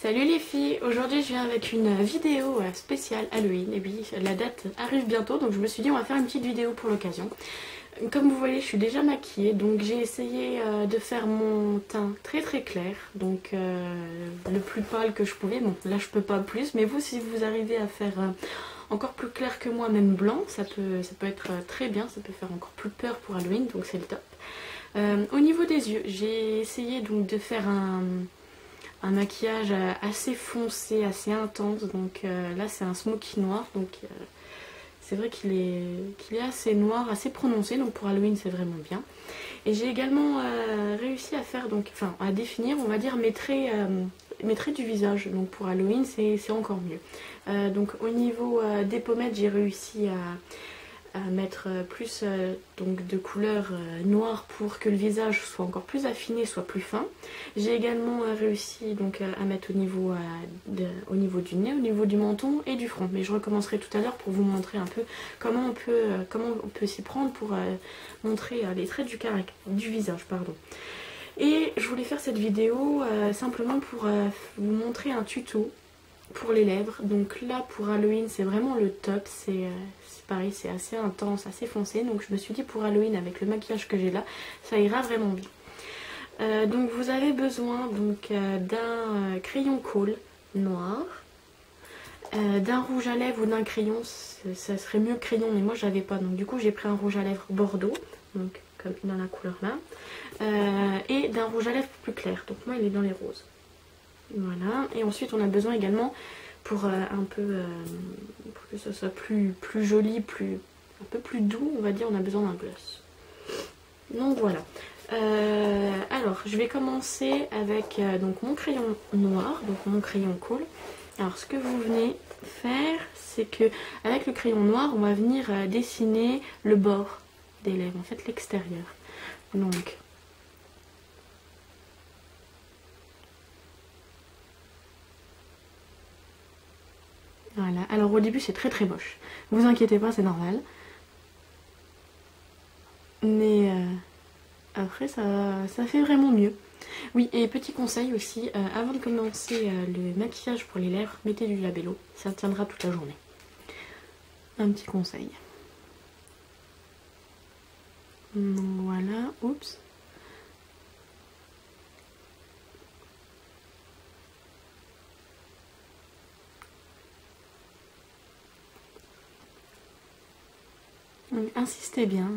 Salut les filles, aujourd'hui je viens avec une vidéo spéciale Halloween. Et oui, la date arrive bientôt, donc je me suis dit on va faire une petite vidéo pour l'occasion. Comme vous voyez, je suis déjà maquillée, donc j'ai essayé de faire mon teint très très clair, donc le plus pâle que je pouvais. Bon, là je peux pas plus, mais vous, si vous arrivez à faire encore plus clair que moi, même blanc, ça peut être très bien, ça peut faire encore plus peur pour Halloween, donc c'est le top. Au niveau des yeux, j'ai essayé donc de faire un maquillage assez foncé, assez intense. Donc là c'est un smoky noir, donc c'est vrai qu'il est assez noir, assez prononcé, donc pour Halloween c'est vraiment bien. Et j'ai également réussi à faire, donc, enfin à définir on va dire mes traits du visage, donc pour Halloween c'est encore mieux. Donc au niveau des pommettes, j'ai réussi à mettre plus donc de couleur noire pour que le visage soit encore plus affiné, soit plus fin. J'ai également réussi donc à mettre au niveau du nez, au niveau du menton et du front. Mais je recommencerai tout à l'heure pour vous montrer un peu comment on peut s'y prendre pour montrer les traits du visage, pardon. Et je voulais faire cette vidéo simplement pour vous montrer un tuto pour les lèvres. Donc là pour Halloween c'est vraiment le top, c'est pareil, c'est assez intense, assez foncé, donc je me suis dit pour Halloween avec le maquillage que j'ai là, ça ira vraiment bien. Donc vous avez besoin d'un crayon kohl noir, d'un rouge à lèvres ou d'un crayon, ça serait mieux crayon mais moi j'avais pas, donc du coup j'ai pris un rouge à lèvres bordeaux, donc comme dans la couleur là, et d'un rouge à lèvres plus clair, donc moi il est dans les roses. Voilà, et ensuite on a besoin également pour pour que ce soit plus joli, un peu plus doux, on va dire, on a besoin d'un gloss. Donc voilà. Alors je vais commencer avec donc mon crayon noir, donc mon crayon kohl. Alors ce que vous venez faire, c'est que avec le crayon noir, on va venir dessiner le bord des lèvres, en fait l'extérieur. Donc voilà, alors au début c'est très très moche, vous inquiétez pas, c'est normal. Mais après ça fait vraiment mieux. Oui, et petit conseil aussi, avant de commencer le maquillage pour les lèvres, mettez du labello, ça tiendra toute la journée. Un petit conseil. Donc voilà, oups. Donc insistez bien.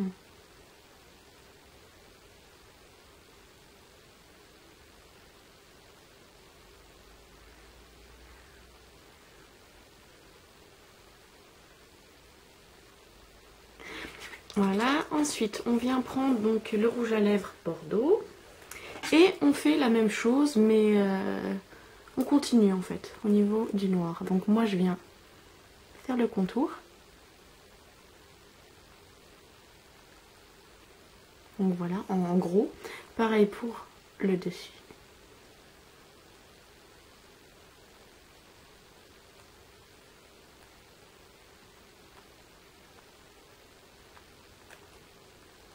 Voilà, ensuite on vient prendre donc le rouge à lèvres bordeaux et on fait la même chose mais on continue en fait au niveau du noir. Donc moi je viens faire le contour. Donc voilà, en gros, pareil pour le dessus.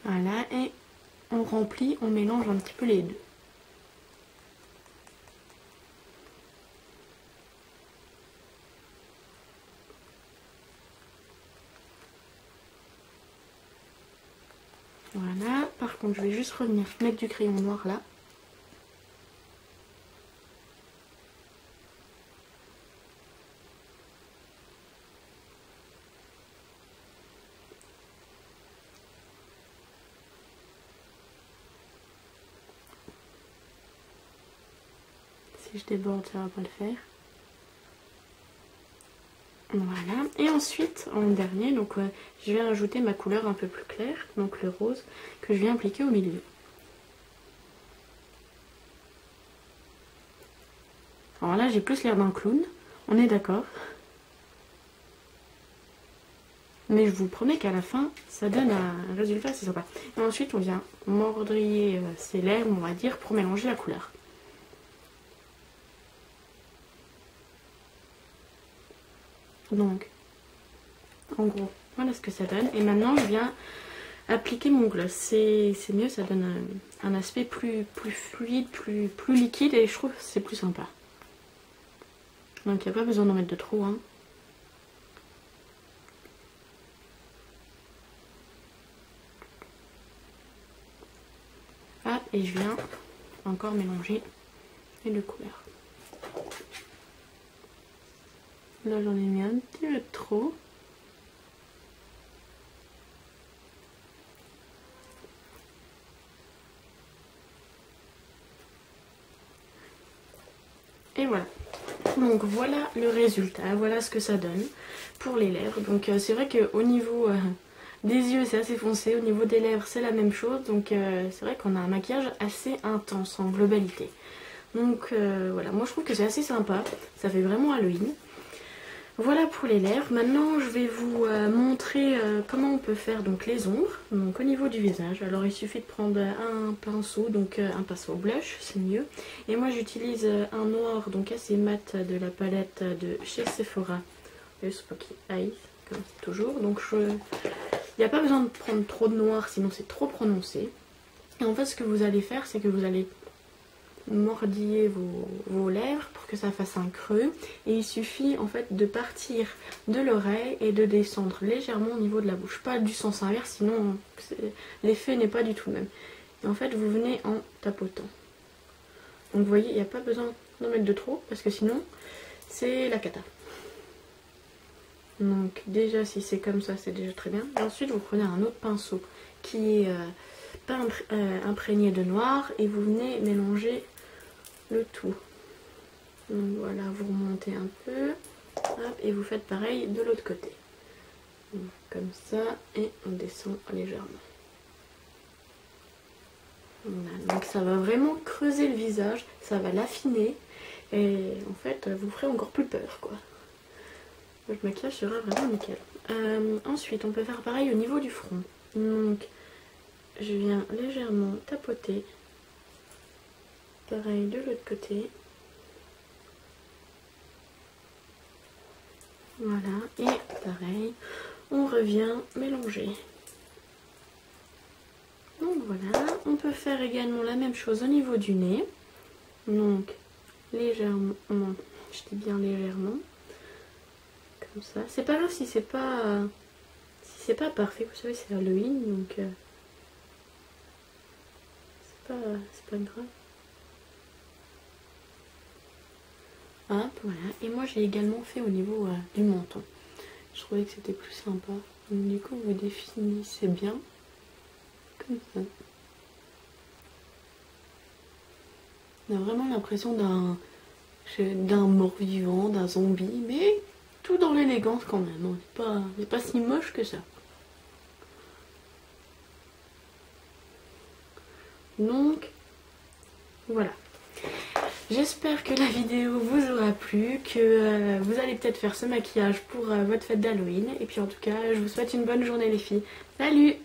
Voilà, et on remplit, on mélange un petit peu les deux. Voilà, par contre je vais juste revenir mettre du crayon noir là. Si je déborde, ça va pas le faire. Voilà, et ensuite en dernier, donc je vais ajouter ma couleur un peu plus claire, donc le rose, que je viens appliquer au milieu. Alors là j'ai plus l'air d'un clown, on est d'accord. Mais je vous promets qu'à la fin, ça donne un résultat assez sympa. Et ensuite on vient mordiller ses lèvres, on va dire, pour mélanger la couleur. Donc, en gros, voilà ce que ça donne. Et maintenant, je viens appliquer mon gloss. C'est mieux, ça donne un aspect plus fluide, plus liquide et je trouve que c'est plus sympa. Donc il n'y a pas besoin d'en mettre de trop, hein. Ah, et je viens encore mélanger les deux couleurs. Là j'en ai mis un petit peu de trop. Et voilà. Donc voilà le résultat, voilà ce que ça donne pour les lèvres. Donc c'est vrai qu'au niveau des yeux c'est assez foncé, au niveau des lèvres c'est la même chose. Donc c'est vrai qu'on a un maquillage assez intense en globalité. Donc voilà, moi je trouve que c'est assez sympa, ça fait vraiment Halloween. Voilà pour les lèvres. Maintenant je vais vous montrer comment on peut faire donc les ombres. Donc au niveau du visage, alors il suffit de prendre un pinceau, donc un pinceau blush, c'est mieux. Et moi j'utilise un noir donc assez mat de la palette de chez Sephora, le Spooky Eyes, comme toujours. Donc il n'y a pas besoin de prendre trop de noir, sinon c'est trop prononcé. Et en fait ce que vous allez faire, c'est que vous allez mordiller vos lèvres pour que ça fasse un creux, et il suffit en fait de partir de l'oreille et de descendre légèrement au niveau de la bouche, pas du sens inverse, sinon l'effet n'est pas du tout le même. Et en fait vous venez en tapotant. Donc vous voyez, il n'y a pas besoin d'en mettre de trop parce que sinon c'est la cata. Donc déjà si c'est comme ça c'est déjà très bien. Et ensuite vous prenez un autre pinceau qui est pas imprégné de noir et vous venez mélanger le tout. Donc voilà, vous remontez un peu, hop, et vous faites pareil de l'autre côté. Donc, comme ça, et on descend légèrement. Voilà, donc ça va vraiment creuser le visage, ça va l'affiner, et en fait vous ferez encore plus peur quoi. Le maquillage sera vraiment nickel. Ensuite on peut faire pareil au niveau du front. Donc je viens légèrement tapoter. Pareil de l'autre côté. Voilà, et pareil, on revient mélanger. Donc voilà, on peut faire également la même chose au niveau du nez. Donc légèrement, je dis bien légèrement, comme ça. C'est pas grave si c'est pas parfait, vous savez c'est Halloween, donc c'est pas grave. Hop, voilà. Et moi j'ai également fait au niveau du menton. Je trouvais que c'était plus sympa. Donc du coup vous définissez bien. Comme ça. On a vraiment l'impression d'un mort-vivant, d'un zombie, mais tout dans l'élégance quand même. C'est pas si moche que ça. Donc voilà. J'espère que la vidéo vous aura plu, que vous allez peut-être faire ce maquillage pour votre fête d'Halloween. Et puis en tout cas, je vous souhaite une bonne journée les filles. Salut!